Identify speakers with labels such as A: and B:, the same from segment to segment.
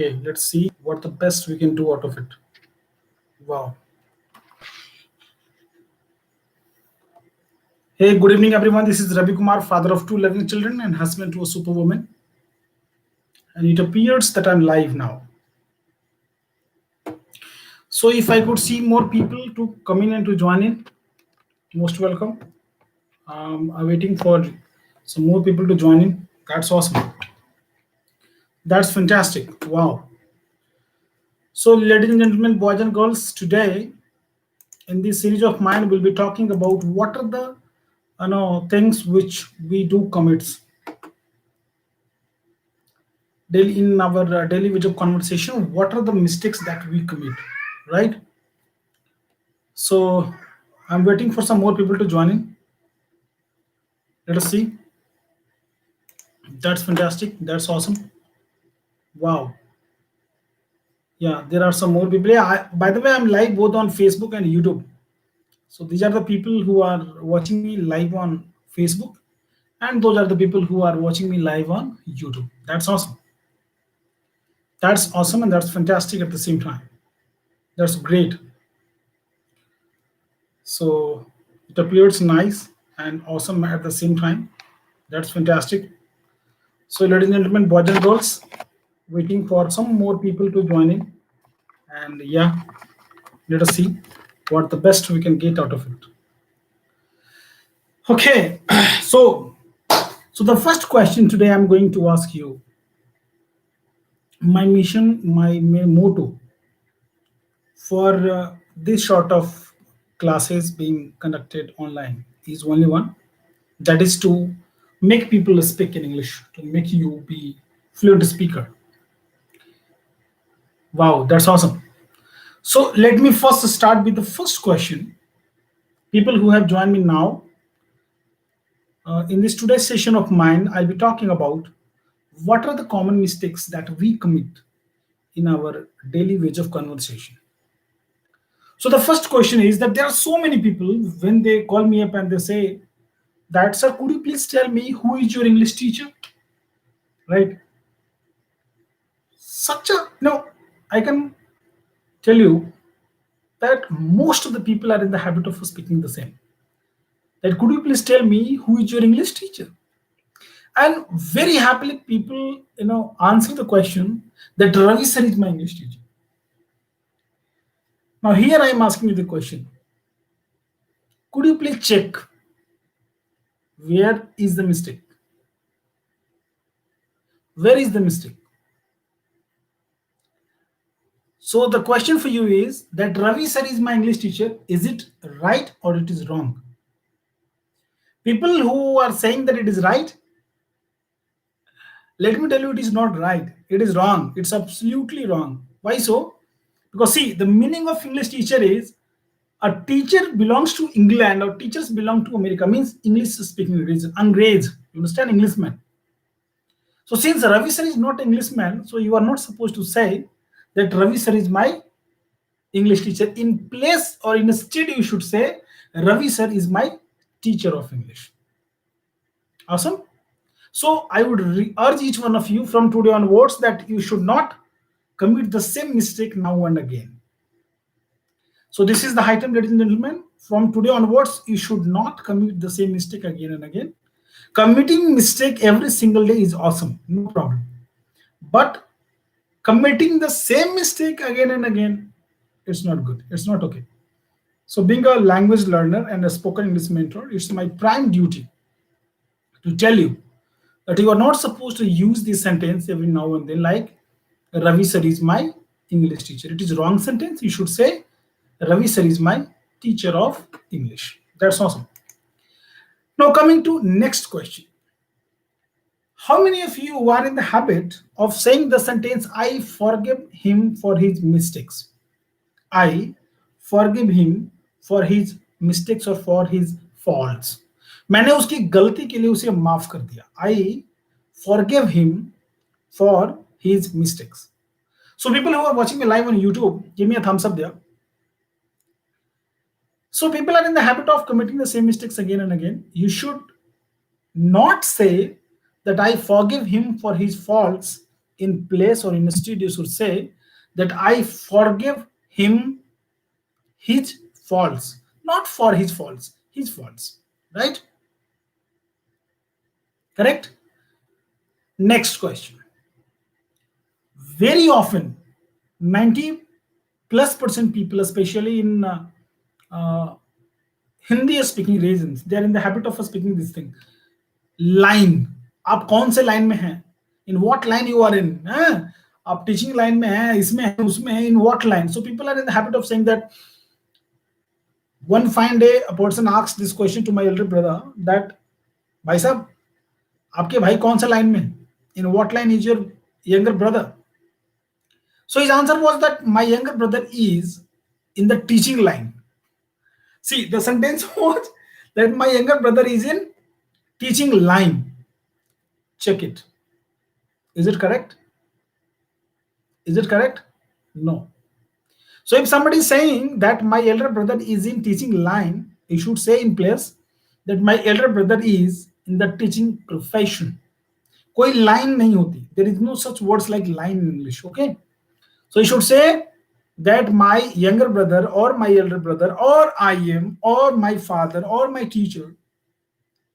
A: Okay, let's see what the best we can do out of it. Wow. Hey, good evening, everyone. This is Ravi Kumar, father of two loving children and husband to a superwoman. And it appears that I'm live now. So, if I could see more people to come in and to join in, most welcome. I'm waiting for some more people to join in. That's awesome. That's fantastic. Wow. So, ladies and gentlemen, boys and girls, today in this series of mine, we'll be talking about what are the things which we do commits daily in our daily video conversation. What are the mistakes that we commit, right? So I'm waiting for some more people to join in. Let us see. That's fantastic. That's awesome. Wow. Yeah, there are some more people. Yeah, by the way, I'm live both on Facebook and YouTube. So these are the people who are watching me live on Facebook, and those are the people who are watching me live on YouTube. That's awesome. That's awesome, and that's fantastic at the same time. That's great. So it appears nice and awesome at the same time. That's fantastic. So, ladies and gentlemen, boys and girls, waiting for some more people to join in. And yeah, let us see what the best we can get out of it. Okay, so the first question today I'm going to ask you. My mission, my motto for this sort of classes being conducted online is only one, that is to make people speak in English, to make you be fluent speaker. Wow, that's awesome. So let me first start with the first question. People who have joined me now, in this today's session of mine, I'll be talking about what are the common mistakes that we commit in our daily wage of conversation. So the first question is that there are so many people when they call me up and they say that, sir, could you please tell me who is your English teacher? Right? Such a no, I can tell you that most of the people are in the habit of speaking the same. That could you please tell me who is your English teacher? And very happily people answer the question that Ravi sir is my English teacher. Now here I am asking you the question. Could you please check where is the mistake? Where is the mistake? So the question for you is that Ravi sir is my English teacher. Is it right or it is wrong? People who are saying that it is right, let me tell you, it is not right. It is wrong. It's absolutely wrong. Why so? Because see, the meaning of English teacher is a teacher belongs to England or teachers belong to America, means English speaking region, Angrez. You understand, Englishman. So since Ravi sir is not Englishman, so you are not supposed to say that Ravi sir is my English teacher. In place or instead, you should say Ravi sir is my teacher of English. Awesome. So I would urge each one of you from today onwards that you should not commit the same mistake now and again. So this is the high time, ladies and gentlemen. From today onwards, you should not commit the same mistake again and again. Committing mistake every single day is awesome, no problem. But committing the same mistake again and again, it's not good. It's not okay. So being a language learner and a spoken English mentor, it's my prime duty to tell you that you are not supposed to use this sentence every now and then, like Ravi sir is my English teacher. It is wrong sentence. You should say Ravi sir is my teacher of English. That's awesome. Now coming to next question. How many of you are in the habit of saying the sentence, I forgive him for his mistakes? I forgive him for his mistakes or for his faults. मैंने उसकी गलती के लिए उसे माफ कर दिया. I forgive him for his mistakes. So people who are watching me live on YouTube, give me a thumbs up there. So people are in the habit of committing the same mistakes again and again. You should not say that I forgive him for his faults in place or instead you should say that I forgive him his faults, not for his faults, his faults. Right? Correct? Next question. Very often, 90 plus percent people, especially in uh, Hindi speaking regions, they are in the habit of speaking this thing. Line. आप कौन से line में हैं? In what line you are in? आप teaching line में हैं, इसमें हैं, उसमें हैं, in what line? So people are in the habit of saying that. One fine day, a person asked this question to my elder brother that, भाई साहब, आपके भाई कौन सा लाइन में? In what line is your younger brother? So his answer was that my younger brother is in the teaching line. See, the sentence was that my younger brother is in teaching line. Check it. Is it correct? Is it correct? No. So if somebody is saying that my elder brother is in teaching line, you should say in place that my elder brother is in the teaching profession. कोई line नहीं होती. There is no such words like line in English. Okay. So you should say that my younger brother or my elder brother or I am or my father or my teacher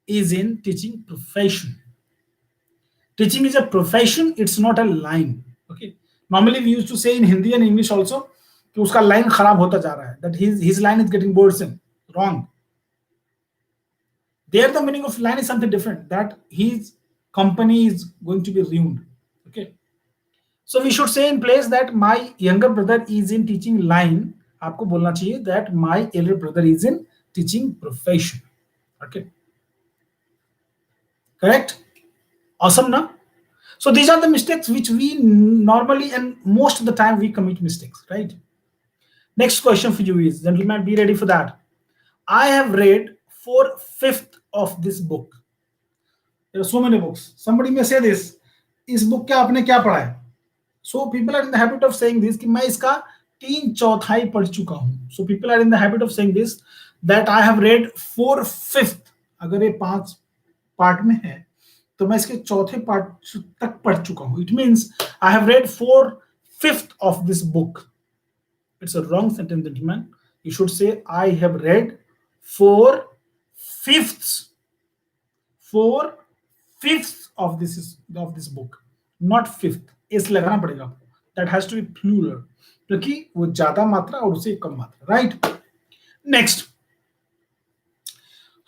A: is in teaching profession. Teaching is a profession, it's not a line. Okay. Normally we used to say in Hindi and English also कि उसका line खराब होता जा रहा है, that his line is getting boresome. Wrong. There the meaning of line is something different, that his company is going to be ruined. Okay. So we should say in place that my younger brother is in teaching line. आपको बोलना चाहिए that my elder brother is in teaching profession. Okay. Correct? Awesome, na? So these are the mistakes which we normally and most of the time we commit mistakes, right? Next question for you is, gentlemen, be ready for that. I have read 4/5 of this book. There are so many books. Somebody may say this, इस book क्या आपने क्या पढ़ा है? So people are in the habit of saying this कि मैं इसका 3/4 पढ़ चुका हूं. So people are in the habit of saying this that I have read 4/5. अगर ये 5 पार्ट में है तो मैं इसके चौथे पार्ट तक पढ़ चुका हूं. It means I have read 4/5 of this book. It's a wrong sentence, gentlemen. You should say I have read 4/5 of this book, not fifth. इस लगाना पड़ेगा आपको. That has to be plural क्योंकि वो ज्यादा मात्रा और उससे कम मात्रा. राइट? नेक्स्ट,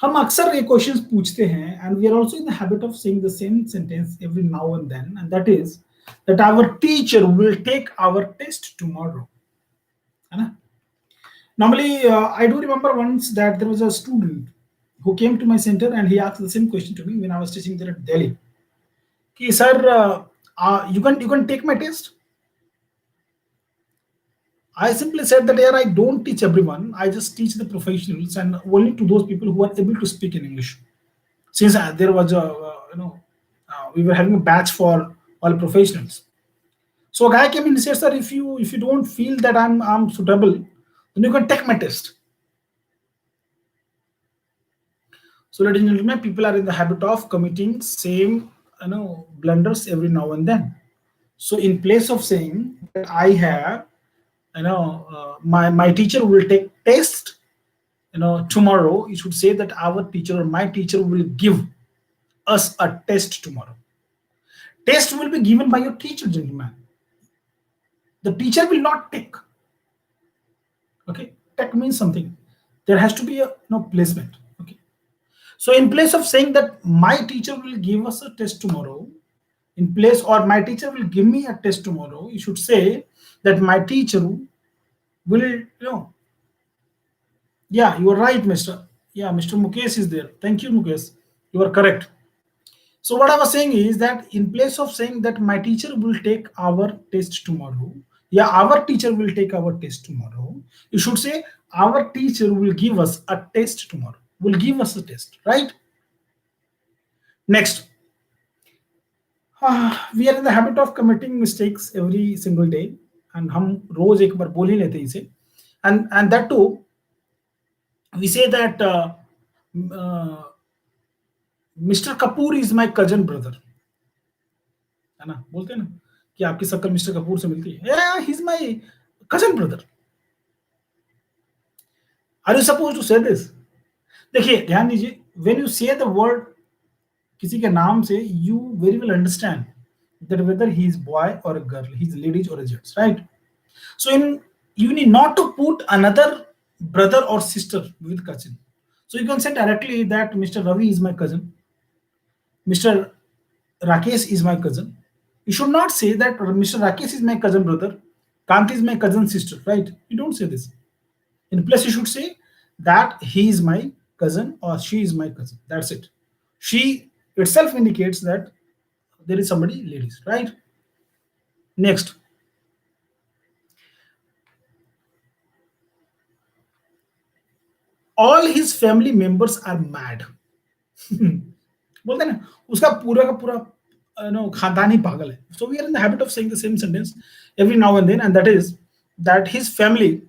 A: हम अक्सर ये क्वेश्चंस पूछते हैं and we are also in the habit of saying the same sentence every now and then, and that is that our teacher will take our test tomorrow. है ना? Normally, I do remember once that there was a student who came to my center and he asked the same question to me when I was teaching there at Delhi. कि sir, you can take my test. I simply said that here I don't teach everyone. I just teach the professionals and only to those people who are able to speak in English. Since there was we were having a batch for all professionals. So a guy came in and said, sir, if you don't feel that I'm suitable, then you can take my test. So ladies and gentlemen, people are in the habit of committing same blunders every now and then. So in place of saying that I have my teacher will take test tomorrow, you should say that our teacher or my teacher will give us a test tomorrow. Test will be given by your teacher, gentlemen. The teacher will not take. Okay, take means something. There has to be a placement. Okay, so in place of saying that my teacher will give us a test tomorrow, in place or my teacher will give me a test tomorrow, you should say that my teacher will yeah, you are right, Mr. Mukesh is there. Thank you, Mukesh. You are correct. So what I was saying is that in place of saying that my teacher will take our test tomorrow, our teacher will take our test tomorrow, you should say our teacher will give us a test tomorrow, will give us a test, right? Next, we are in the habit of committing mistakes every single day, and हम रोज एक बार बोल ही लेते हैं इसे, and that too we say that Mr. Kapoor is my cousin brother, है ना? बोलते हैं ना कि आपकी शक्ल मिस्टर कपूर से मिलती है, he is my cousin brother, are you suppose to say this? देखिए ध्यान दीजिए, when you say the word किसी के नाम से, you very well understand that whether he is boy or a girl, he is ladies or a gents, right? So in, you need not to put another brother or sister with cousin. So you can say directly that Mr. Ravi is my cousin, Mr. Rakesh is my cousin. You should not say that Mr. Rakesh is my cousin brother, Kanti is my cousin sister, right? You don't say this. In place you should say that he is my cousin or she is my cousin, that's it. She itself indicates that there is somebody ladies, right? Next, all his family members are mad. बोलते हैं ना, उसका पूरा का पूरा खानदान ही पागल है. So we are in the habit of saying the same sentence every now and then, and that is that his family,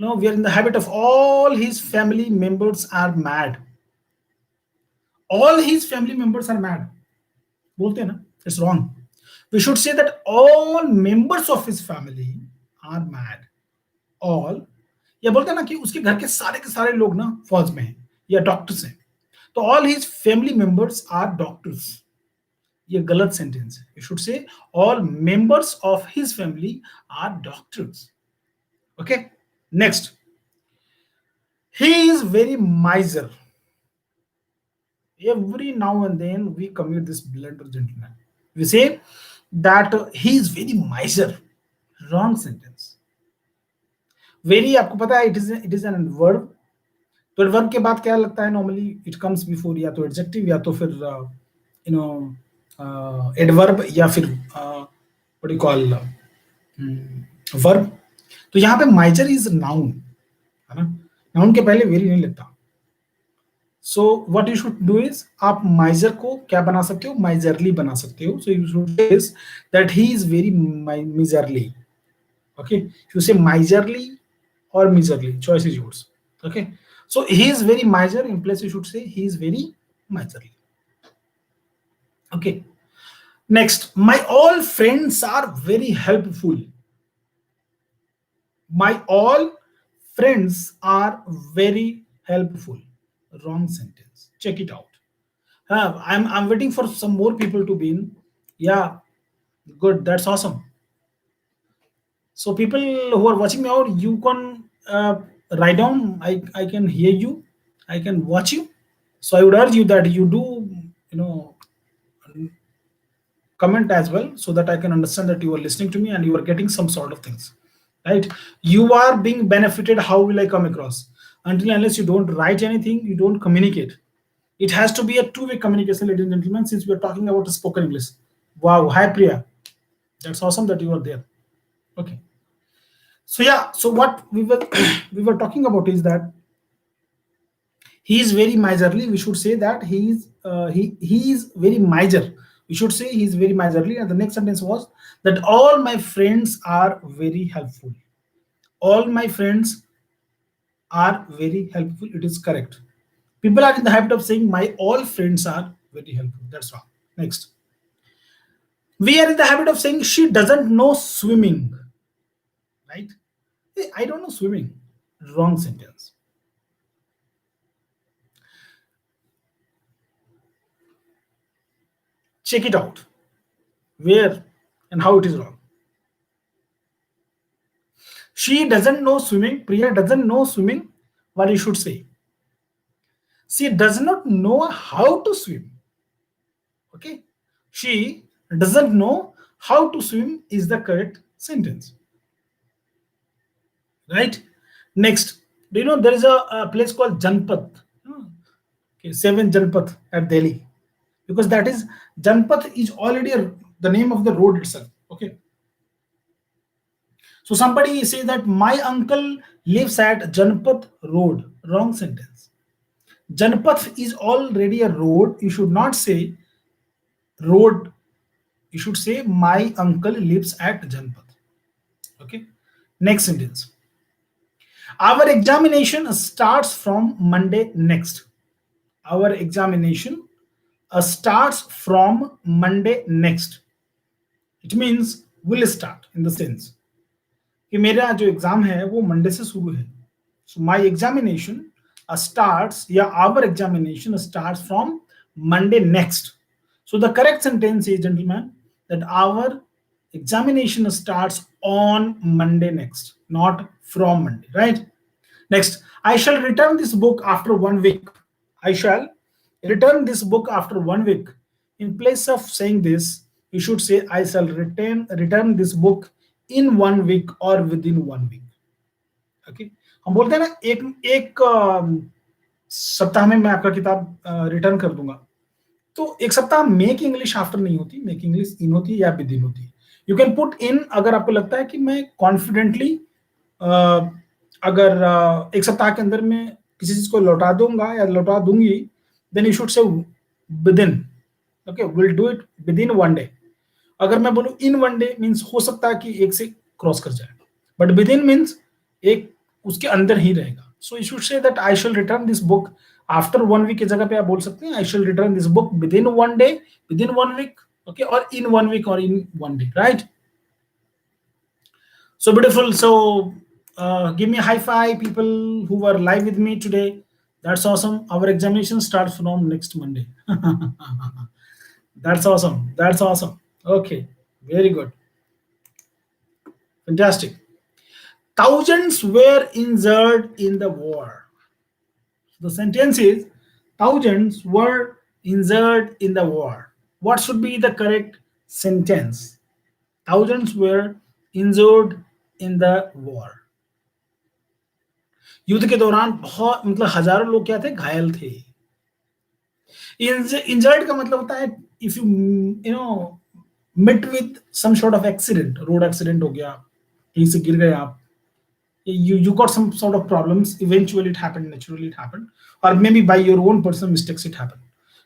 A: no, we are in the habit of all his family members are mad. All his family members are mad. बोलते हैं ना, it's wrong. We should say that all members of his family are mad. All, या बोलते हैं ना कि उसके घर के सारे लोग ना फौज में हैं या डॉक्टर्स हैं, तो all his family members are doctors, ये गलत सेंटेंस है. You should say all members of his family are doctors. Okay, next, he is very miser. Every now and then we commit this blunder, gentlemen. We say that he is very miser. Wrong sentence. Very, आपको पता है, it is an verb. तो verb के बाद क्या लगता है normally? It comes before या तो एडजेक्टिव या तो फिर एडवर्ब या फिर व्हाट यू कॉल वर्ब. तो यहाँ पे माइजर इज नाउन, है ना? नाउन के पहले वेरी नहीं लगता. So what you should do is, आप माइजर को क्या बना सकते हो? माइजरली बना सकते हो. So you should say that he is very miserly. Okay, you say miserly or miserly, choice is yours. Okay, so he is very miser, in place you should say he is very miserly. Okay, next, my all friends are very helpful. My all friends are very helpful. Wrong sentence. Check it out. I'm waiting for some more people to be in. Yeah, good, that's awesome. So people who are watching me out, you can write down. I can hear you, I can watch you. So I would urge you that you do, comment as well, so that I can understand that you are listening to me and you are getting some sort of things, right? You are being benefited. How will I come across? Until unless you don't write anything, you don't communicate. It has to be a two-way communication, ladies and gentlemen, since we are talking about spoken English. Wow, hi Priya, that's awesome that you are there. Okay, so yeah, so what we were we were talking about is that he is very miserly. We should say that he is very miser. We should say he is very miserly. And the next sentence was that all my friends are very helpful. All my friends are very helpful. It is correct. People are in the habit of saying my all friends are very helpful. That's wrong. Next, we are in the habit of saying she doesn't know swimming. Right? Hey, I don't know swimming. Wrong sentence. Check it out. Where and how it is wrong. She doesn't know swimming. Priya doesn't know swimming. What you should say? She does not know how to swim. Okay? She doesn't know how to swim is the correct sentence. Right? Next, do you know there is a place called Janpat? Okay, 7 Janpat at Delhi. Because that is, Janpat is already the name of the road itself. Okay. So somebody says that my uncle lives at Janpat Road. Wrong sentence. Janpat is already a road. You should not say road. You should say my uncle lives at Janpat. Okay. Next sentence. Our examination starts from Monday next. Our examination starts from Monday next. It means will start in the sense कि मेरा जो exam है वो Monday से शुरू है. So my examination starts, yeah, our examination starts from Monday next. So the correct sentence is, gentlemen, that our examination starts on Monday next, not from Monday, right? Next, I shall return this book after 1 week. I shall return this book after 1 week. In place of saying this, you should say I shall return this book in 1 week or within 1 week. Okay. हम बोलते हैं ना एक एक सप्ताह में मैं आपका किताब रिटर्न कर दूंगा. तो एक सप्ताह मेक इंग्लिश आफ्टर नहीं होती, मेक इंग्लिश इन होती है या विद इन होती है. यू कैन पुट इन अगर आपको लगता है कि मैं कॉन्फिडेंटली अगर एक सप्ताह के अंदर में किसी चीज को लौटा दूंगा या लौटा दूंगी, then you should say within. Okay, will do it within 1 day. अगर मैं बोलूं इन 1 डे मीन्स हो सकता है कि एक से क्रॉस कर जाए, बट विद इन मीन्स एक उसके अंदर ही रहेगा. So you should say that I shall return this book after 1 week की जगह पे आप बोल सकते हैं I shall return this book within 1 day, within 1 week, okay, और इन 1 week और in 1 day, right? So beautiful. So give me a high five, people who were live with me today. That's awesome. Our examination starts from next Monday. That's awesome. That's awesome. Okay, very good. Fantastic. Thousands were injured in the war. The sentence is thousands were injured in the war. What should be the correct sentence? Thousands were injured in the war. युद्ध के दौरान बहुत मतलब हजारों लोग क्या थे, घायल थे. इंजर्ड का मतलब होता है if you know meet with some sort of accident, road accident हो गया, कहीं से गिर गए आप, you got some sort of problems, eventually it happened, naturally it happened, or maybe by your own personal mistakes it happened,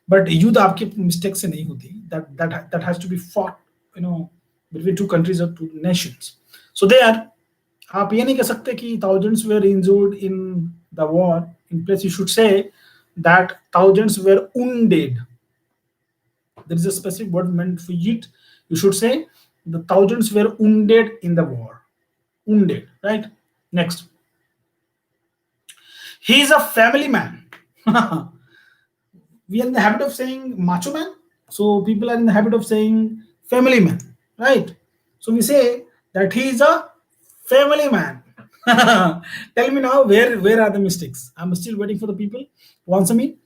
A: but युद्ध आपके mistake से नहीं होती. that has to be fought, between two countries or two nations. So there आप ये नहीं कह सकते कि thousands were injured in the war. In place you should say that thousands were wounded. There is a specific word meant for it. You should say the thousands were wounded in the war. Wounded, right? Next, he is a family man. We are in the habit of saying macho man, so people are in the habit of saying family man, right? So we say that he is a family man. Tell me now, where are the mistakes? I'm still waiting for the people who answer me.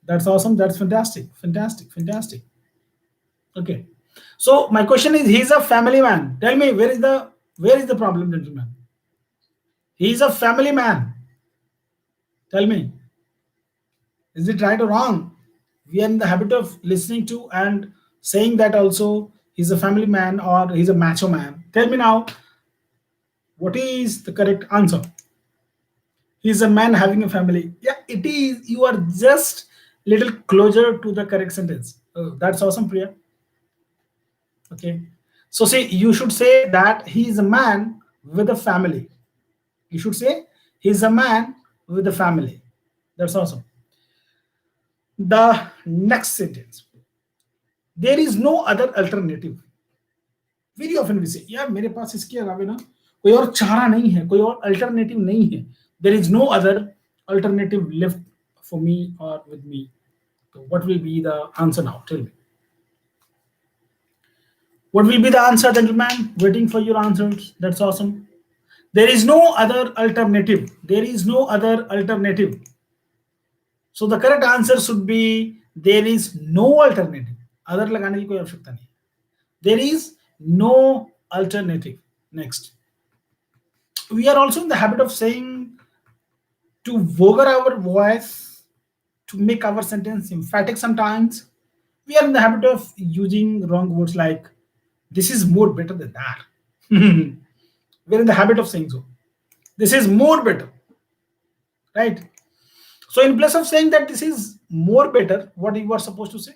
A: That's awesome. That's fantastic. Fantastic. Fantastic. Okay. So my question is, he is a family man. Tell me, where is the problem, gentlemen? He is a family man. Tell me, is it right or wrong? We are in the habit of listening to and saying that also he's a family man or he's a macho man. Tell me now, what is the correct answer? He's a man having a family. Yeah, it is. You are just little closer to the correct sentence. Oh, that's awesome, Priya. Okay. So see, you should say that he is a man with a family. You should say he's a man with a family. That's awesome. The next sentence. There is no other alternative. Very often we say, यार मेरे पास इसके अलावा ना कोई और चारा नहीं है, कोई और अल्टरनेटिव नहीं है. There is no other alternative left for me or with me. So what will be the answer now? Tell me. What will be the answer, gentlemen? Waiting for your answers. That's awesome. There is no other alternative. There is no other alternative. So the correct answer should be there is no alternative. Other लगाने की कोई आवश्यकता नहीं. There is no alternative. Next. We are also in the habit of saying to vulgar our voice, to make our sentence emphatic sometimes. We are in the habit of using wrong words like this is more better than that. We're in the habit of saying so. This is more better, right? So in place of saying that this is more better, what you are supposed to say?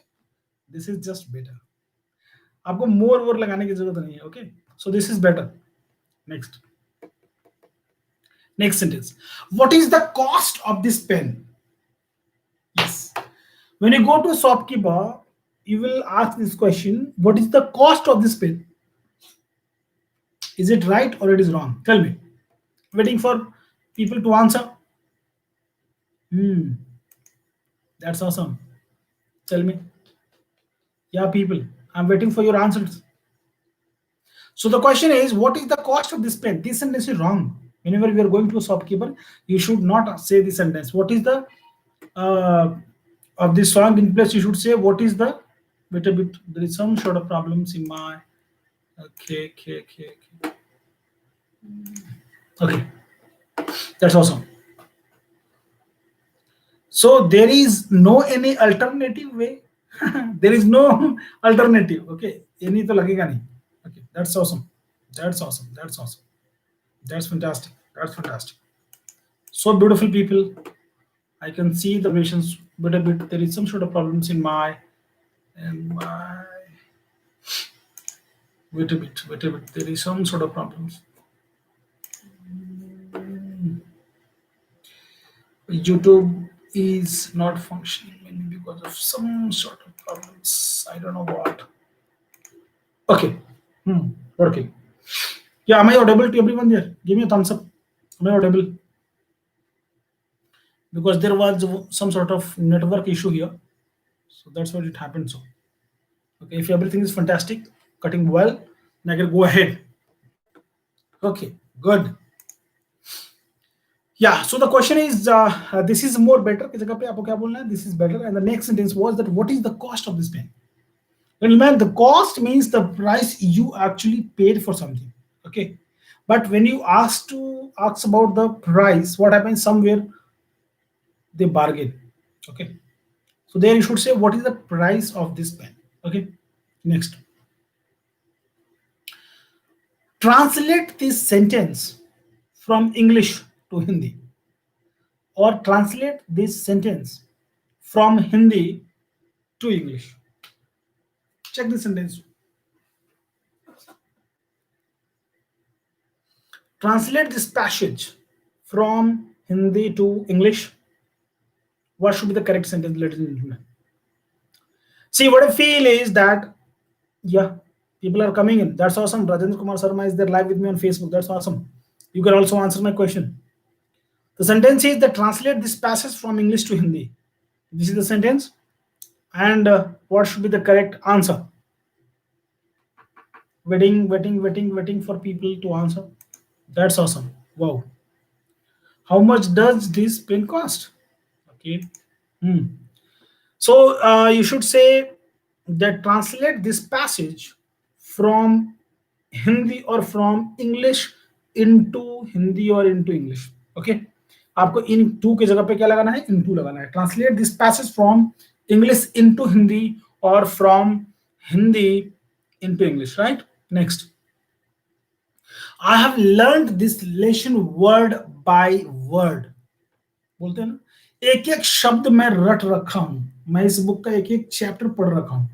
A: This is just better. आपको more word लगाने की जरूरत नहीं है. Okay? So this is better. Next. Next sentence. What is the cost of this pen? Yes. When you go to a shopkeeper, you will ask this question: what is the cost of this pen? Is it right or it is wrong? Tell me. Waiting for people to answer. Hmm, that's awesome. Tell me. Yeah, people, I'm waiting for your answers. So the question is, what is the cost of this pen? This sentence is wrong. Whenever we are going to a shopkeeper, you should not say this sentence. What is the uh, of this song in place? You should say, what is the, wait a bit, there is some sort of problems in my, okay. Okay, that's awesome. So there is no any alternative way. There is no alternative. Okay, any to lagega nahi. Okay, that's awesome. That's awesome. That's awesome. That's fantastic. That's fantastic. So beautiful people. I can see the visions but a bit. There is some sort of problems in my and my. Wait a bit. Wait a bit. There is some sort of problems. YouTube is not functioning maybe because of some sort of problems. I don't know what. Okay. Working. Yeah, am I audible to everyone there? Give me a thumbs up. Am I audible? Because there was some sort of network issue here. So that's what it happened. So, okay, if everything is fantastic, cutting well, then I can go ahead. Okay, good. Yeah, so the question is, this is more better. की जगह पे आपको क्या बोलना है? This is better. And the next sentence was that what is the cost of this pen? Gentlemen, the cost means the price you actually paid for something. Okay, but when you ask about the price, what happens somewhere they bargain. Okay, so there you should say what is the price of this pen. Okay, next, translate this sentence from English to Hindi, or translate this sentence from Hindi to English. Check the sentence. Translate this passage from Hindi to English. What should be the correct sentence, ladies and gentlemen? See, what I feel is that, yeah, people are coming in. That's awesome. Rajendra Kumar Sharma is there live with me on Facebook. That's awesome. You can also answer my question. The sentence is that translate this passage from English to Hindi. This is the sentence. And what should be the correct answer? Waiting for people to answer. That's awesome. Wow. How much does this pen cost? Okay. So you should say that translate this passage from Hindi or from English into Hindi or into English. Okay. आपको इन to की जगह पे क्या लगाना है? into लगाना है. Translate this passage from English into Hindi or from Hindi into English. Right? Next. I have learned this lesson word by word. बोलते हैं ना, एक एक शब्द मैं रट रखा हूं. मैं इस बुक का एक एक चैप्टर पढ़ रखा हूं.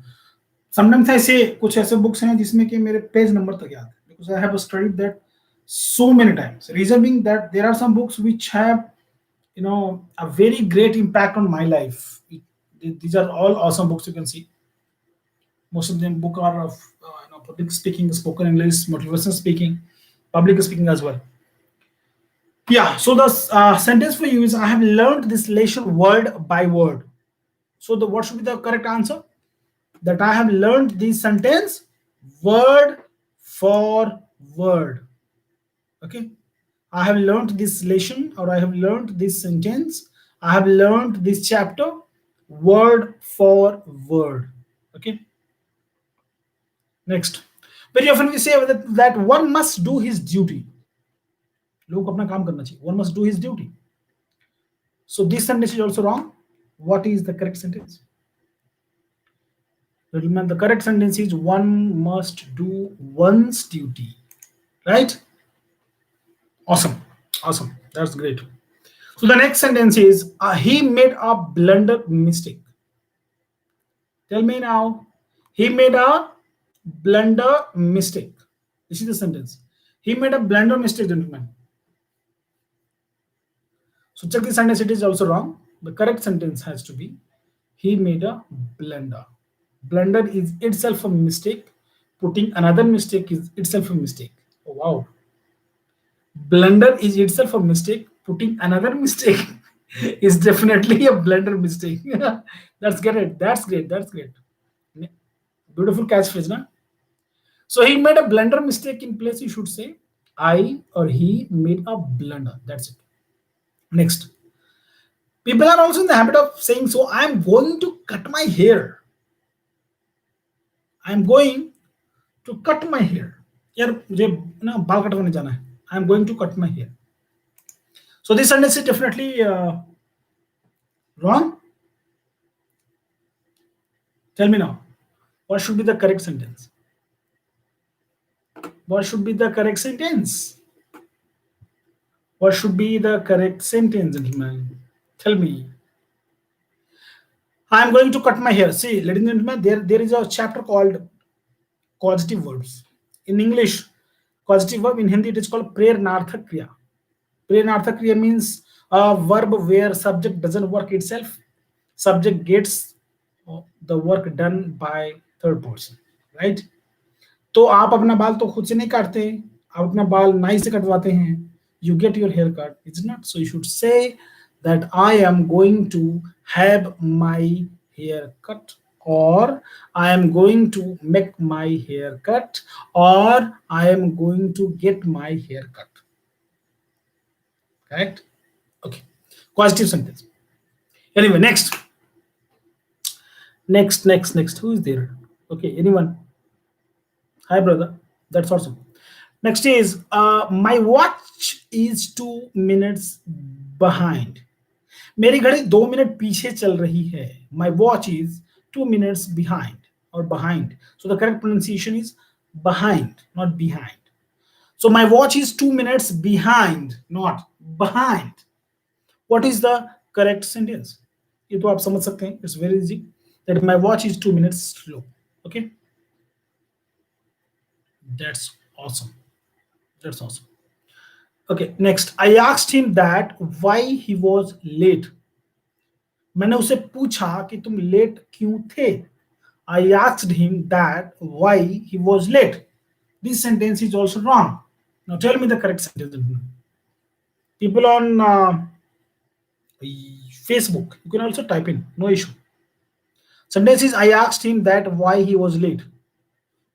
A: समटाइम्स ऐसे कुछ ऐसे बुक्स हैं जिसमें कि मेरे पेज नंबर तक याद है, because I have studied that so many times. Reason being that there are some books which have, you know, a very great impact on my life. These are all awesome books. You can see most of them book are of public speaking, spoken English, motivational speaking, public speaking as well. Yeah, so the sentence for you is I have learned this lesson word by word. So the what should be the correct answer? That I have learned this sentence word for word. Okay, I have learned this lesson, or I have learned this sentence, I have learned this chapter word for word. Okay, next. Very often we say that one must do his duty. लोगों को अपना काम करना चाहिए. One must do his duty. So this sentence is also wrong. What is the correct sentence? Gentlemen, the correct sentence is one must do one's duty. Right? Awesome. Awesome. That's great. So the next sentence is he made a blunder mistake. Tell me now. He made a blunder mistake. This is the sentence. He made a blunder mistake, gentlemen. So check the sentence. It is also wrong. The correct sentence has to be He made a blunder. Blunder is itself a mistake. Putting another mistake is itself a mistake. Oh, wow. Blunder is itself a mistake. Putting another mistake is definitely a blunder mistake. That's great. That's great. That's great. Beautiful catchphrase, na? So he made a blunder mistake in place. You should say I or he made a blunder. That's it. Next, people are also in the habit of saying, so I'm going to cut my hair. I'm going to cut my hair. यार मुझे ना बाल कटवाने जाना है. I'm going to cut my hair. So this sentence is definitely wrong. Tell me now, what should be the correct sentence? What should be the correct sentence? What should be the correct sentence, gentlemen? Tell me. I'm going to cut my hair. See, ladies and gentlemen, there is a chapter called causative verbs. In English, causative verb, in Hindi it is called prernarthak kriya. Prernarthak kriya means a verb where subject doesn't work itself. Subject gets the work done by third person, right? तो आप अपना बाल तो खुद से नहीं काटते, आप अपना बाल नाई से कटवाते हैं. You get your hair cut. It's not. So you should say that I am going to have my hair cut, or I am going to make my hair cut, or I am going to get my hair cut. Correct? Okay. Positive sentence. Anyway, next. Next. Who is there? Okay, anyone? Hi, brother. That's awesome. Next is my watch is 2 minutes behind. मेरी घड़ी 2 minute पीछे चल रही है. My watch is 2 minutes behind or behind. So the correct pronunciation is behind, not behind. So my watch is 2 minutes behind, not behind. What is the correct sentence? ये तो आप समझ सकते हैं. It's very easy. That my watch is 2 minutes slow. Okay. That's awesome. That's awesome. Okay, next. I asked him that why he was late. मैंने उसे पूछा कि तुम लेट क्यों थे. I asked him that why he was late. This sentence is also wrong. Now tell me the correct sentence. People on Facebook, you can also type in, no issue. Sentence is I asked him that why he was late.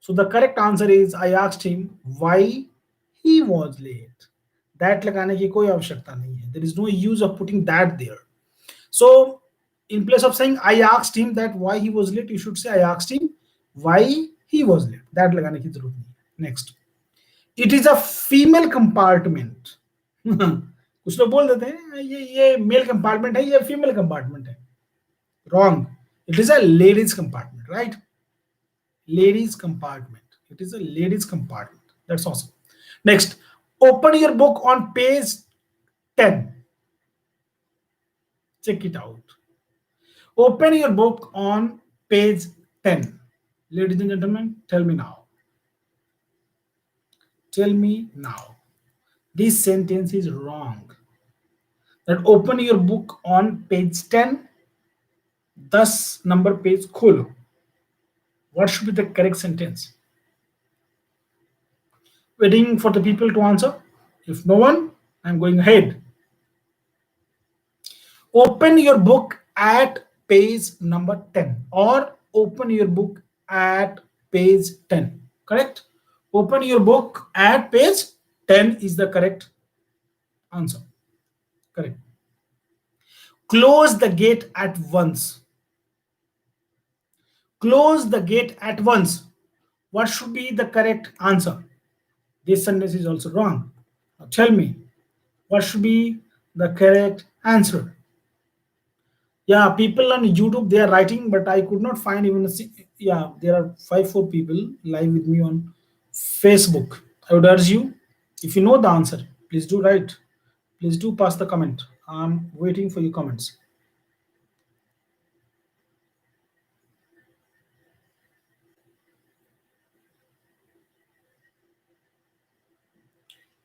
A: So the correct answer is I asked him why he was late. That लगाने की कोई आवश्यकता नहीं है. There is no use of putting that there. So in place of saying I asked him that why he was late, you should say I asked him why he was late. That लगाने की जरूरत नहीं है. Next, it is a female compartment. कुछ लोग बोल देते हैं ये मेल कंपार्टमेंट है, ये फीमेल कंपार्टमेंट है. Wrong. It is a ladies compartment, right? Ladies compartment. It is a ladies compartment. That's awesome. Next, open your book on page 10. Check it out. Open your book on page 10. Ladies and gentlemen, tell me now. Tell me now. This sentence is wrong. That open your book on page 10. 10 number page खोलो. What should be the correct sentence? Waiting for the people to answer. If no one, I'm going ahead. Open your book at page number 10, or open your book at page 10. Correct? Open your book at page 10 is the correct answer. Correct. Close the gate at once. Close the gate at once. What should be the correct answer? This sentence is also wrong. Now tell me, what should be the correct answer? Yeah, people on YouTube, they are writing, but I could not find even yeah, there are 5-4 people live with me on Facebook. I would urge you, if you know the answer, please do write. Please do pass the comment. I'm waiting for your comments.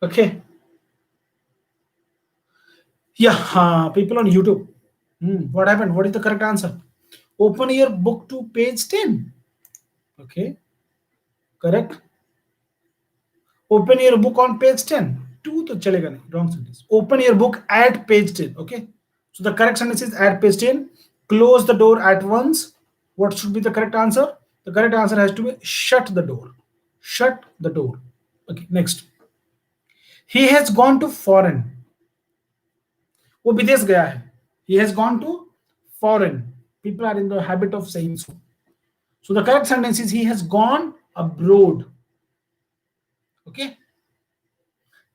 A: Okay. Yeah, people on YouTube. What happened? What is the correct answer? Open your book to page 10. Okay, correct. Open your book on page 10. 2 to chalega nahi, wrong sentence. Open your book at page 10. Okay, so the correct sentence is at page 10. Close the door at once. What should be the correct answer? The correct answer has to be shut the door. Shut the door. Okay, next. He has gone to foreign. वो विदेश गया है. He has gone to foreign. People are in the habit of saying so. So the correct sentence is he has gone abroad. Okay.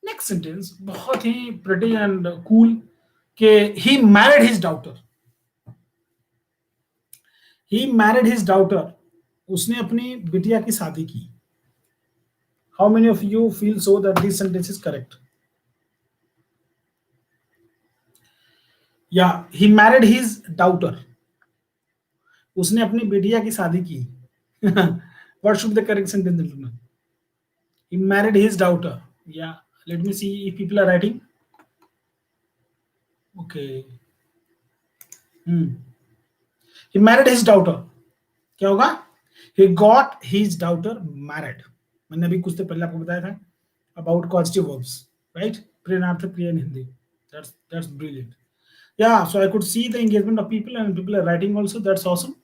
A: Next sentence बहुत ही pretty and cool कि he married his daughter. He married his daughter. उसने अपनी बिटिया की शादी की. How many of you feel so that this sentence is correct? Yeah, he married his daughter. उसने अपनी बिटिया की शादी की. What should be the correct sentence, gentlemen? He married his daughter. Yeah, let me see if people are writing. Okay. He married his daughter. क्या होगा? He got his daughter married. मैंने अभी कुछ देर पहले आपको बताया था about causative verbs, right? प्रेरणार्थक क्रिया in Hindi. That's brilliant. Yeah, so I could see the engagement of people and people are writing also. That's awesome.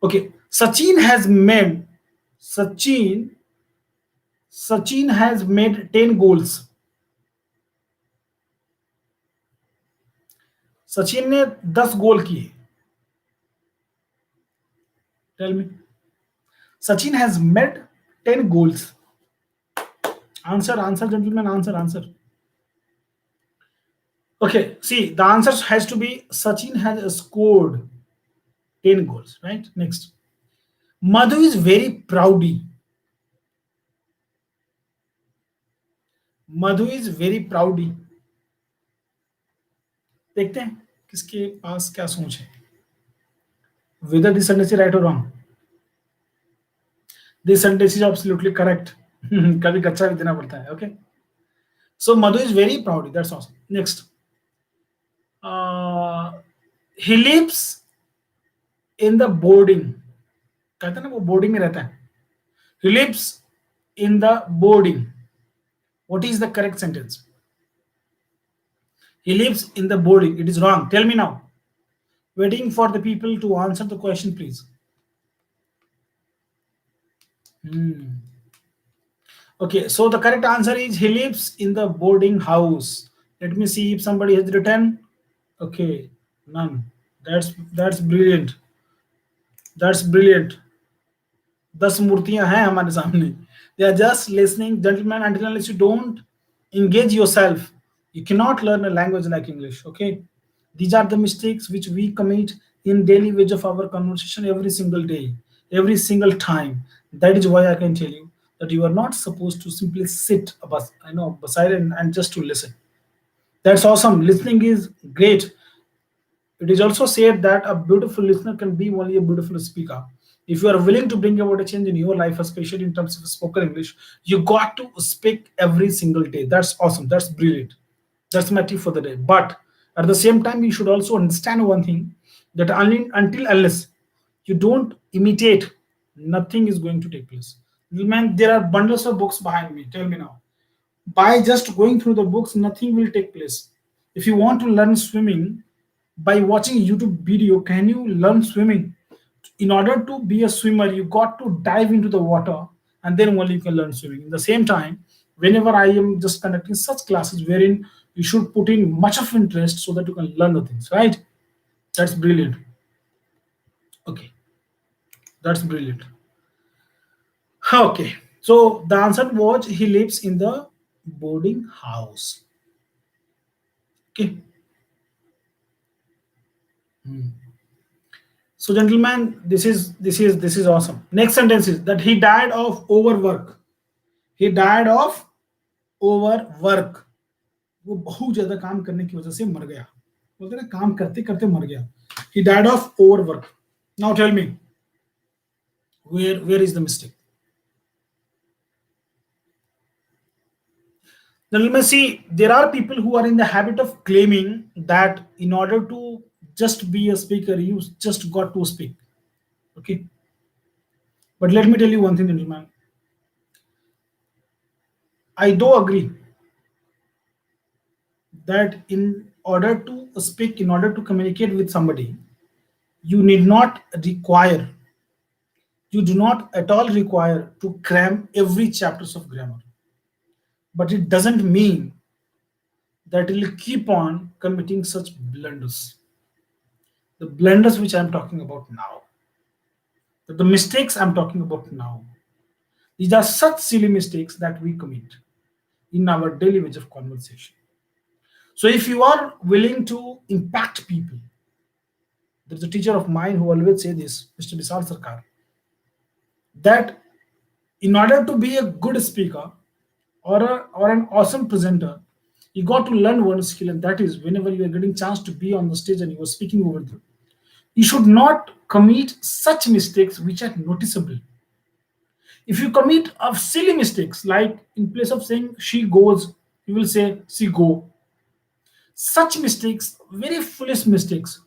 A: Okay, Sachin has made 10 goals. Sachin ने 10 गोल किए. Tell me. Sachin has made 10 goals. Answer, gentlemen, answer. Okay, see, the answer has to be Sachin has scored 10 goals, right? Next. Madhu is very proudy. Madhu is very proudy. देखते हैं किसके पास क्या सोच है. Whether this sentence is right or wrong. This sentence is absolutely correct. कभी कच्चा भी देना पड़ता है. Okay. So Madhu is very proudy. That's awesome. Next. He lives in the boarding. कहते हैं ना वो बोर्डिंग में रहता है. He lives in the boarding. What is the correct sentence? He lives in the boarding. It is wrong. Tell me now. Waiting for the people to answer the question, please. Okay, so the correct answer is he lives in the boarding house. Let me see if somebody has written. Okay, none. That's brilliant. That's brilliant. 10 मूर्तियां हैं हमारे सामने. They are just listening, gentlemen. Until unless you don't engage yourself, you cannot learn a language like English. Okay, these are the mistakes which we commit in daily wage of our conversation every single day, every single time. That is why I can tell you that you are not supposed to simply sit beside and just to listen. That's awesome. Listening is great. It is also said that a beautiful listener can be only a beautiful speaker. If you are willing to bring about a change in your life, especially in terms of spoken English, you got to speak every single day. That's awesome. That's brilliant. That's my tip for the day. But at the same time, you should also understand one thing, that until unless you don't imitate, nothing is going to take place. Man, there are bundles of books behind me. Tell me now. By just going through the books, nothing will take place. If you want to learn swimming, by watching YouTube video, can you learn swimming? In order to be a swimmer, you got to dive into the water, and then only you can learn swimming. In the same time, whenever I am just conducting such classes wherein you should put in much of interest so that you can learn the things, right? That's brilliant. Okay, that's brilliant. Okay, so the answer was he lives in the boarding house. Okay. So, gentlemen, this is awesome. Next sentence is that he died of overwork. He died of overwork. वो बहुत ज्यादा काम करने की वजह से मर गया. बोलते ना काम करते करते मर गया. He died of overwork. Now tell me, where is the mistake? Gentlemen, see, there are people who are in the habit of claiming that in order to just be a speaker. You just got to speak. Okay. But let me tell you one thing, gentlemen. I do agree that in order to speak, in order to communicate with somebody, you need not require, you do not at all require to cram every chapters of grammar. But it doesn't mean that you'll keep on committing such blunders. The blunders which I'm talking about now, the mistakes I'm talking about now, these are such silly mistakes that we commit in our daily wage of conversation. So if you are willing to impact people, there's a teacher of mine who always say this, Mr. Bisal Sarkar, that in order to be a good speaker or an awesome presenter, you got to learn one skill, and that is whenever you are getting chance to be on the stage and you are speaking over there, you should not commit such mistakes which are noticeable. If you commit of silly mistakes, like in place of saying she goes, you will say she go. Such mistakes, very foolish mistakes,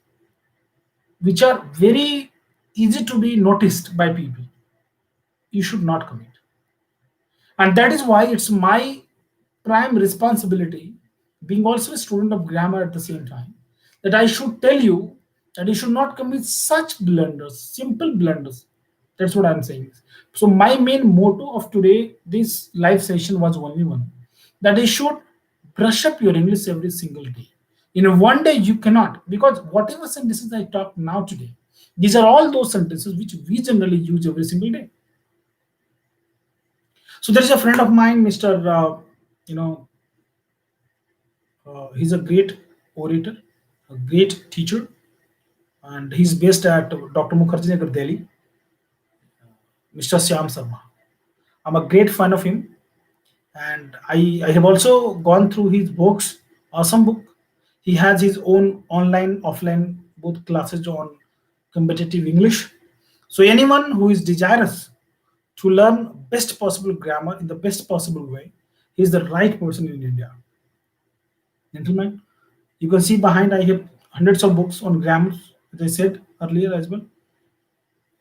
A: which are very easy to be noticed by people, you should not commit. And that is why it's my prime responsibility, being also a student of grammar at the same time, that I should tell you that you should not commit such blunders, simple blunders. That's what I'm saying. So my main motto of today, this live session was only one, that you should brush up your English every single day. In one day you cannot, because whatever sentences I talk now today, these are all those sentences which we generally use every single day. So there is a friend of mine, Mr. You know, he's a great orator, a great teacher, and he's based at Dr. Mukherjee Nagar, Delhi, Mr. SHYAM Sharma. I'm a great fan of him, and I have also gone through his books. Awesome book. He has his own online, offline, both classes on competitive English. So anyone who is desirous to learn best possible grammar in the best possible way, he is the right person in India. Gentlemen, you can see behind I have hundreds of books on grammar, as I said earlier as well.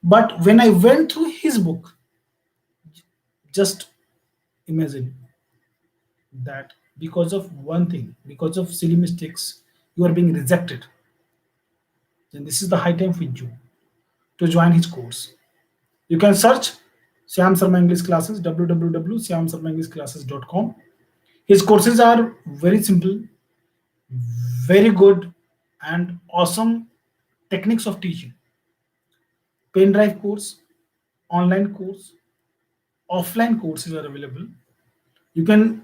A: But when I went through his book, just imagine that because of one thing, because of silly mistakes, you are being rejected. Then this is the high time for you to join his course. You can search Shyam Sharma English Classes, www.shyamsharmaenglishclasses.com. His courses are very simple, very good, and awesome techniques of teaching. Pen drive course, online course, offline courses are available. You can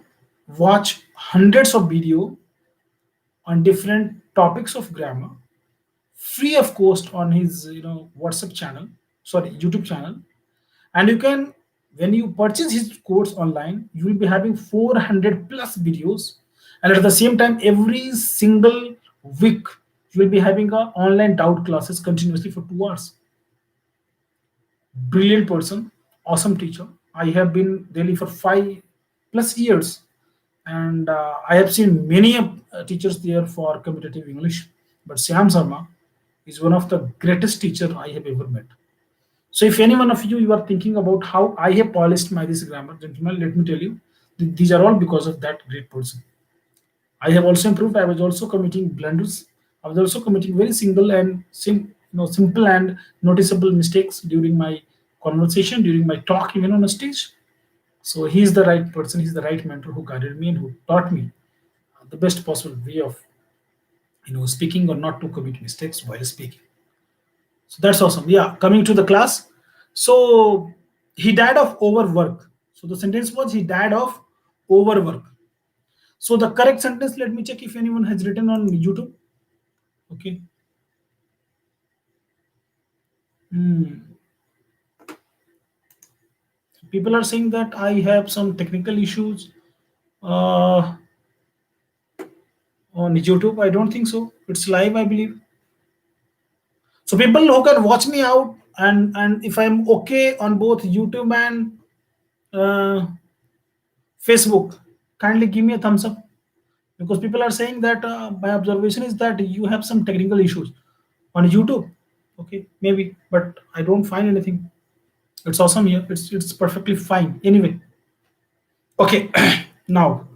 A: watch hundreds of video on different topics of grammar, free of cost on his WhatsApp channel, sorry, YouTube channel. And you can, when you purchase his course online, you will be having 400 plus videos, and at the same time every single week you will be having a online doubt classes continuously for 2 hours. Brilliant person, awesome teacher. I have been Delhi for 5 plus years, and I have seen many teachers there for competitive English. But Syam Sharma is one of the greatest teacher I have ever met. So if any one of you are thinking about how I have polished my this grammar, gentlemen, let me tell you, these are all because of that great person. I have also improved. I was also committing blunders. I was also committing very single and simple and noticeable mistakes during my conversation, during my talk, even on a stage. So he is the right person. He's the right mentor who guided me and who taught me the best possible way of speaking or not to commit mistakes while speaking. So that's awesome. Yeah, coming to the class. So he died of overwork. So the sentence was he died of overwork. So the correct sentence, let me check if anyone has written on YouTube. Okay. Hmm. People are saying that I have some technical issues uh, on YouTube. I don't think so. It's live, I believe. So people who can watch me out, and if I'm okay on both YouTube and uh, Facebook, kindly give me a thumbs up, because people are saying that my observation is that you have some technical issues. on YouTube. Okay, maybe, but I don't find anything. It's awesome here. It's perfectly fine. Anyway, okay, now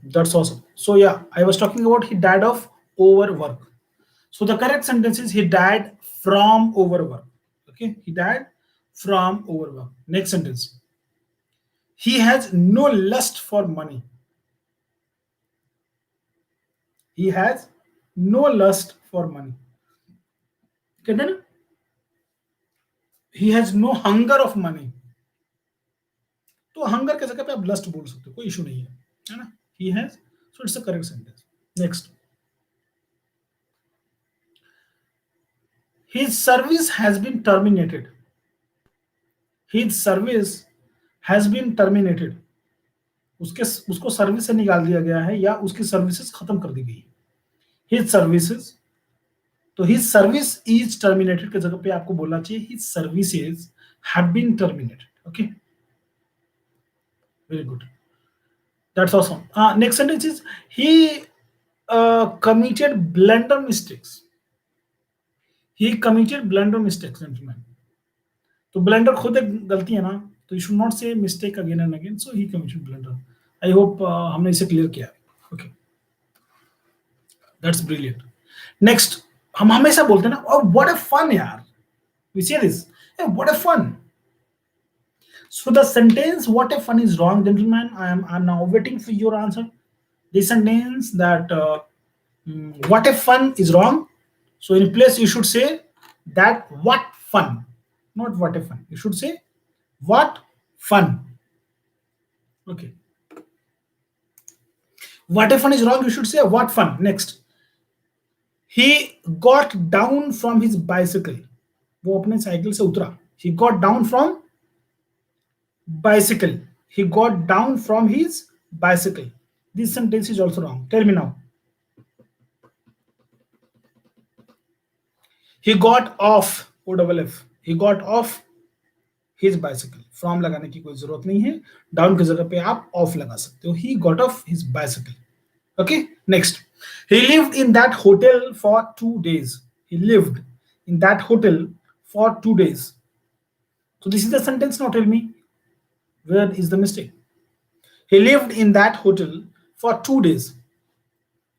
A: that's awesome. So yeah, I was talking about he died of overwork. So the correct sentence is he died from overwork. Okay, he died from overwork. Next sentence. He has no lust for money. He has no lust for money. कहते हैं ना, he has no hunger of money. तो hunger के जगह पे आप lust बोल सकते हो, कोई इशू नहीं है ना. He has, so it's the correct sentence. Next. His service has been terminated. His service has been terminated. उसको सर्विस से निकाल दिया गया है या उसकी सर्विसेज खत्म कर दी गई. His services, तो his service is terminated के जगह पे आपको बोलना चाहिए his services have been terminated. Okay, very good. That's awesome. Next sentence is he committed blunder mistakes. He committed blunder mistakes, gentlemen. तो ब्लंडर खुद एक गलती है ना, तो यू शुड नॉट से mistake again and again. So he committed blunder. I hope हमने इसे क्लियर किया. Okay, that's brilliant. नेक्स्ट, हम हमेशा बोलते हैं ना, और व्हाट अ फन यार, we say this, what a fun. So the sentence "what a fun" is wrong, gentlemen. I'm now waiting for your answer. The sentence that "what a fun" is wrong. So in place you should say that "what fun," not "what a fun." You should say "what fun." Okay. "What a fun" is wrong. You should say "what fun." Next. He got down from his bicycle. वो अपने cycle से उतरा. He got down from bicycle. He got down from his bicycle. This sentence is also wrong. Tell me now. He got off. O-double-F. He got off his bicycle. From लगाने की कोई जरूरत नहीं है. Down की जगह पे आप off लगा सकते हो. He got off his bicycle. Okay. Next. He lived in that hotel for 2 days. He lived in that hotel for 2 days. So this is the sentence. Now tell me, where is the mistake? He lived in that hotel for 2 days.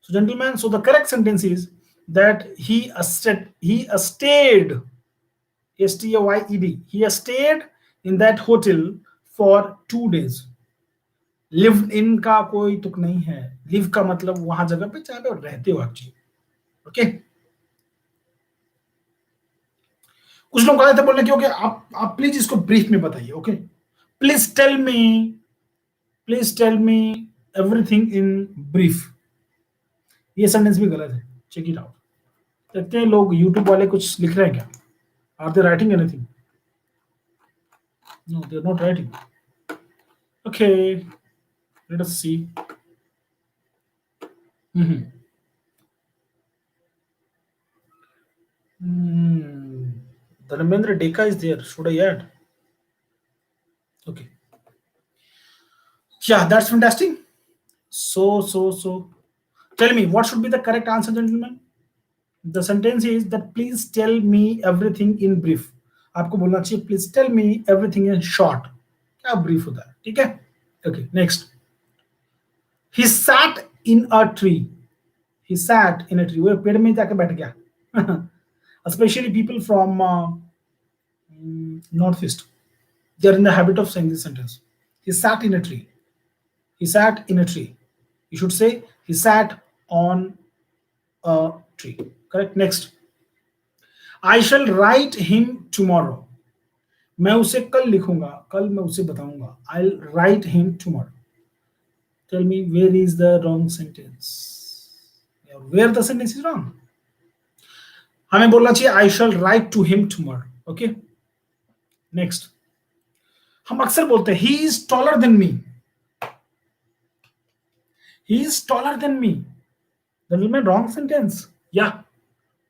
A: So gentlemen, so the correct sentence is that he stayed, S-T-A-Y-E-D, he stayed in that hotel for 2 days. Lived in का कोई तुक नहीं है. Live का मतलब वहां जगह पे जहां पे रहते हो आप जी. ओके, कुछ लोग कहते थे बोलने की ओके, आप प्लीज इसको ब्रीफ में बताइए. Okay, please tell me everything in brief. ये सेंटेंस भी गलत है. Check it out. देखते हैं लोग यूट्यूब वाले कुछ लिख रहे हैं क्या. Are they writing anything? No, they are not writing. Okay, let us see. Dharmendra Deka is there. Should I add? Okay. Yeah, that's fantastic. So. Tell me, what should be the correct answer, gentlemen? The sentence is that please tell me everything in brief. आपको बोलना चाहिए please tell me everything in short. क्या brief होता है, ठीक है? Okay, next. He sat in a tree. He sat in a tree. वो पेड़ में जाके बैठ गया. Especially people from northeast, they are in the habit of saying this sentence. He sat in a tree. He sat in a tree. You should say he sat on a tree. Correct. Next. I shall write him tomorrow. मैं उसे कल लिखूंगा, कल मैं उसे बताऊंगा. I'll write him tomorrow. Tell me, where is the wrong sentence? Where the sentence is wrong? हमें बोलना चाहिए I shall write to him tomorrow. Okay. Next. हम अक्सर बोलते हैं he is taller than me. He is taller than me. That will be wrong sentence. Yeah,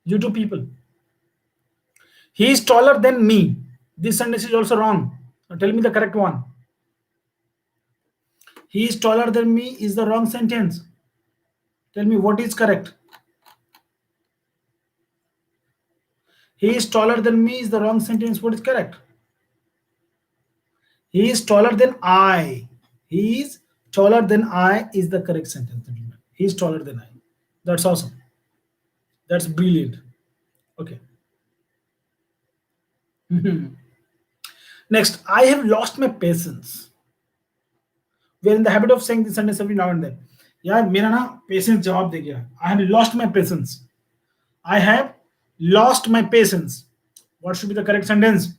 A: you two people. He is taller than me. This sentence is also wrong. Now tell me the correct one. He is taller than me is the wrong sentence. Tell me what is correct. He is taller than me is the wrong sentence. What is correct? He is taller than I. He is taller than I is the correct sentence. He is taller than I. That's awesome. That's brilliant. Okay. Next, I have lost my patience. We are in the habit of saying this sentence every now and then. यार मेरा ना patience जवाब दे गया. I have lost my patience. I have lost my patience. What should be the correct sentence?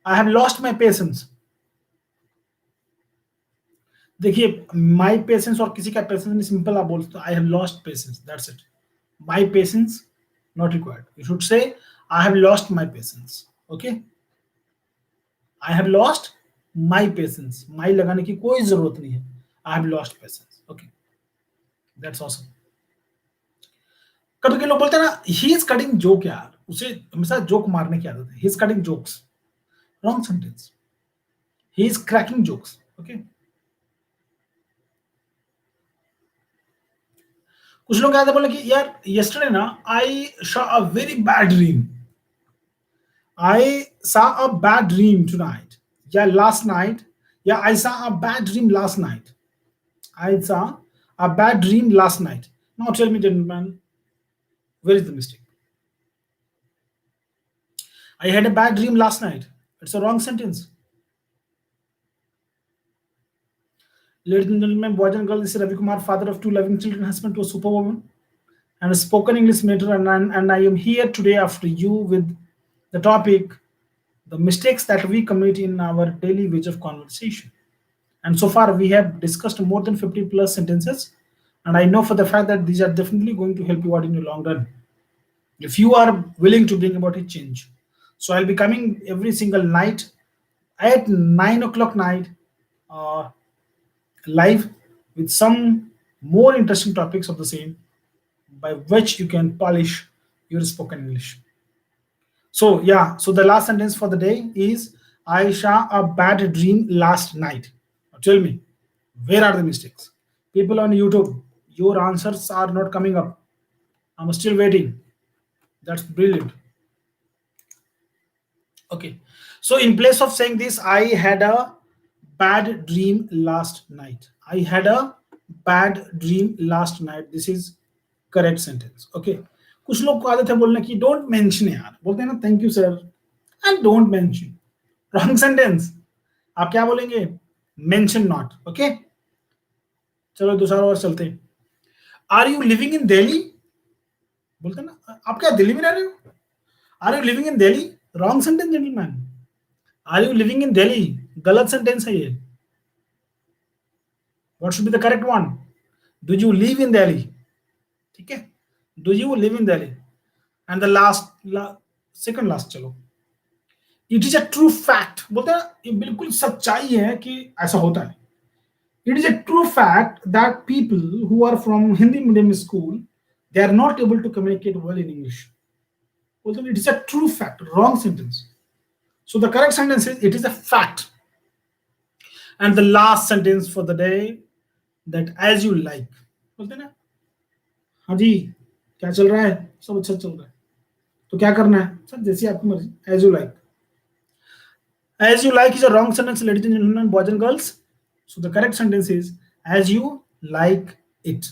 A: I have lost my patience. देखिए my patience और किसी का patience नहीं, सिंपल आप बोल सकते I have lost patience, that's it. My patience not required, you should say I have lost my patience. Okay, I have lost my patience, my लगाने की कोई जरूरत नहीं है. I have lost patience. Okay, that's awesome. कभी कभी लोग बोलते हैं ना ही इज कटिंग जोक, यार उसे हमेशा जोक मारने की आदत है. He is cutting jokes, wrong sentence. He is cracking jokes. Okay, कुछ लोग कहते बोले कि यार yesterday ना I saw a very bad dream. I saw a bad dream tonight. या last night. या I saw a bad dream last night. I saw a bad dream last night. Now tell me, gentlemen, where is the mistake? I had a bad dream last night. It's a wrong sentence. Ladies and gentlemen, boys and girls, this is Ravi Kumar, father of two loving children, husband to a superwoman, and a spoken English mentor. And I am here today after you with the topic, the mistakes that we commit in our daily wage of conversation. And so far, we have discussed more than 50 plus sentences. And I know for the fact that these are definitely going to help you out in the long run, if you are willing to bring about a change. So I'll be coming every single night at 9 o'clock night, live with some more interesting topics of the same, by which you can polish your spoken English. So yeah, so the last sentence for the day is I saw a bad dream last night. Now tell me, where are the mistakes? People on YouTube, your answers are not coming up. I'm still waiting. That's brilliant. Okay, so in place of saying this, I had a bad dream last night. I had a bad dream last night. This is correct sentence. Okay, कुछ लोग को आदत है बोलने की don't mention, यार बोलते हैं ना thank you sir and don't mention. Wrong sentence. आप क्या बोलेंगे? Mention not. ओके, चलो दूसरा और चलते हैं. Are you living in Delhi? बोलते हैं ना आप क्या दिल्ली में रह रहे हो? Are you living in Delhi? Wrong sentence gentleman. Are you living in Delhi गलत सेंटेंस है ये. What should be the correct one? Do you live in Delhi? ठीक है, do you live in Delhi. And the last, second last, चलो, it is a true fact. बोलते हैं ये बिल्कुल सच्चाई है कि ऐसा होता है. It is a true fact that people who are from Hindi medium school they are not able to communicate well in English. बोलते हैं it is a true fact. Wrong sentence. So the correct sentence is it is a fact. And the last sentence for the day, that as you like. बोलते ना हाँ जी क्या चल रहा है? सब अच्छा चल रहा है. तो क्या करना है सर? जैसी आपकी मर्जी. As you like. As you like is a wrong sentence, ladies and gentlemen, boys and girls. So the correct sentence is as you like it.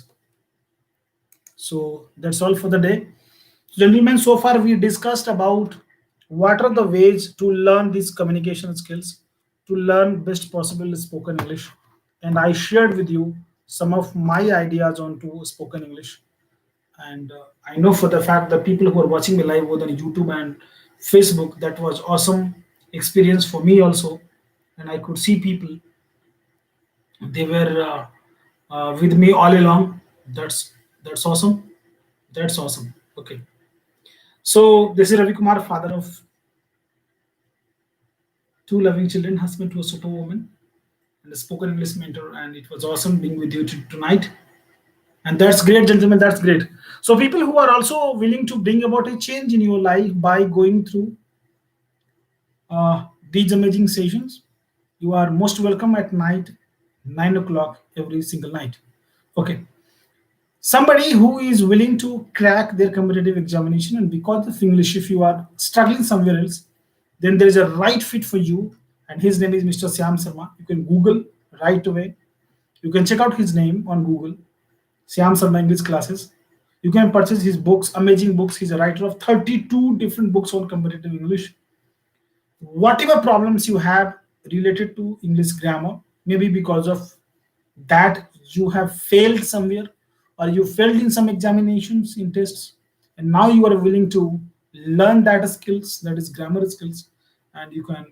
A: So that's all for the day. Gentlemen, so far we discussed about what are the ways to learn these communication skills, to learn best possible spoken English, and I shared with you some of my ideas on to spoken English. And I know for the fact that people who are watching me live both on YouTube and Facebook, that was awesome experience for me also. And I could see people, they were with me all along. That's awesome. That's awesome. Okay, so this is Ravi Kumar, father of two loving children, husband to a superwoman, and a spoken English mentor. And it was awesome being with you tonight. And that's great, gentlemen. That's great. So people who are also willing to bring about a change in your life by going through these amazing sessions, you are most welcome at night, 9 o'clock every single night. Okay. Somebody who is willing to crack their competitive examination, and because of English, if you are struggling somewhere else, then there is a right fit for you. And his name is Mr. Syam Sharma. You can Google right away. You can check out his name on Google, Syam Sharma English classes. You can purchase his books, amazing books. He's a writer of 32 different books on competitive English. Whatever problems you have related to English grammar, maybe because of that you have failed somewhere, or you failed in some examinations in tests, and now you are willing to learn that skills, that is grammar skills, and you can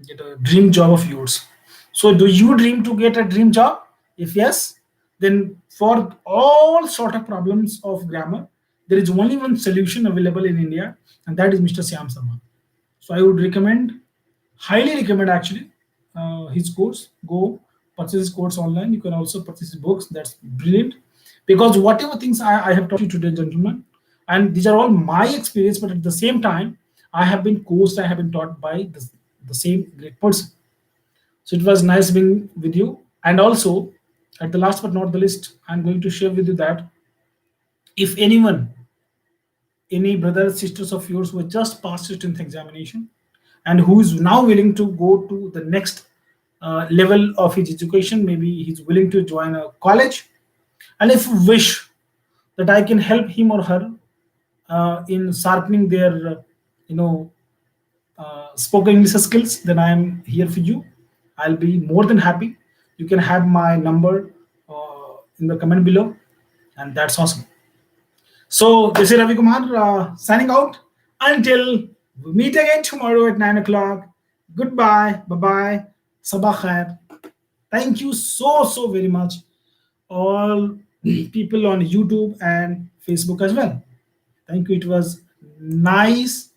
A: get a dream job of yours. So do you dream to get a dream job? If yes, then for all sort of problems of grammar, there is only one solution available in India, and that is Mr. Syam Sharma. So I would recommend, highly recommend actually, his course. Go purchase his course online. You can also purchase his books. That's brilliant. Because whatever things I have taught you today, gentlemen, and these are all my experience, but at the same time, I have been coached, I have been taught by the same great person. So it was nice being with you. And also, at the last but not the least, I'm going to share with you that if anyone, any brothers, sisters of yours who have just passed your 10th examination and who is now willing to go to the next level of his education, maybe he's willing to join a college, and if you wish that I can help him or her in sharpening their, you know, spoken English skills, then I am here for you. I'll be more than happy. You can have my number in the comment below, and that's awesome. So this is Ravi Kumar signing out. Until we meet again tomorrow at 9 o'clock. Goodbye. Bye bye. Sabah khair. Thank you so very much, all people on YouTube and Facebook as well. Thank you. It was nice